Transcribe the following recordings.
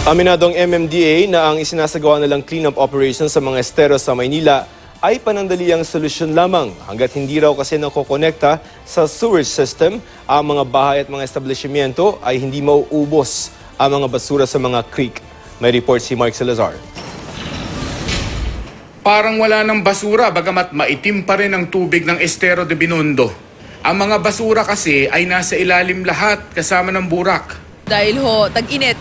Aminadong MMDA na ang isinasagawa nilang cleanup operation sa mga estero sa Maynila ay panandaliang solusyon lamang hanggat hindi raw kasi nakokonekta sa sewage system ang mga bahay at mga establishmento ay hindi mauubos ang mga basura sa mga creek. May report si Mark Salazar. Parang wala ng basura bagamat maitim pa rin ang tubig ng Estero de Binondo. Ang mga basura kasi ay nasa ilalim lahat kasama ng burak. Dahil tag-init,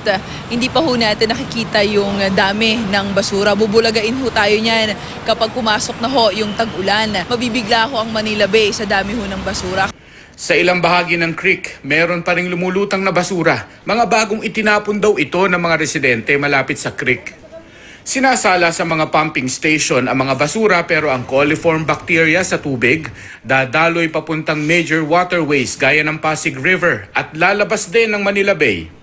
hindi pa ho natin nakikita yung dami ng basura. Bubulagain ho tayo niyan kapag pumasok na ho yung tag-ulan. Mabibigla ho ang Manila Bay sa dami ho ng basura. Sa ilang bahagi ng creek, meron pa ring lumulutang na basura. Mga bagong itinapon daw ito ng mga residente malapit sa creek. Sinasala sa mga pumping station ang mga basura pero ang coliform bacteria sa tubig dadaloy papuntang major waterways gaya ng Pasig River at lalabas din ng Manila Bay.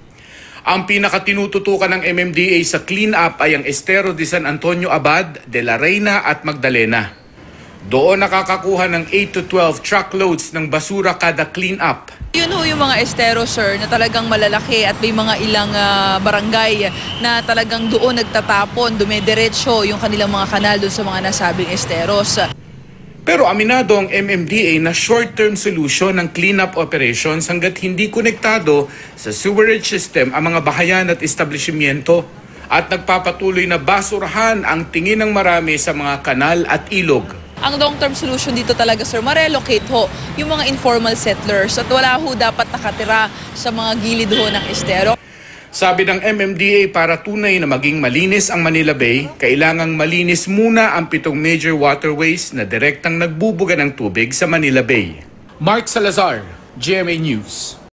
Ang pinakatinututukan ng MMDA sa clean-up ay ang Estero de San Antonio Abad, De La Reina at Magdalena. Doon nakakakuha ng 8 to 12 truckloads ng basura kada clean-up. Yun ho yung mga estero, sir, na talagang malalaki at may mga ilang barangay na talagang doon nagtatapon, dumediretso yung kanilang mga kanal doon sa mga nasabing esteros. Pero aminado ang MMDA na short-term solution ng cleanup operations hanggat hindi konektado sa sewerage system ang mga bahayan at establishmento at nagpapatuloy na basurahan ang tingin ng marami sa mga kanal at ilog. Ang long-term solution dito talaga, sir, ma-relocate ho yung mga informal settlers at wala ho dapat nakatira sa mga gilid ho ng estero. Sabi ng MMDA para tunay na maging malinis ang Manila Bay, kailangang malinis muna ang 7 major waterways na direktang nagbubuga ng tubig sa Manila Bay. Mark Salazar, GMA News.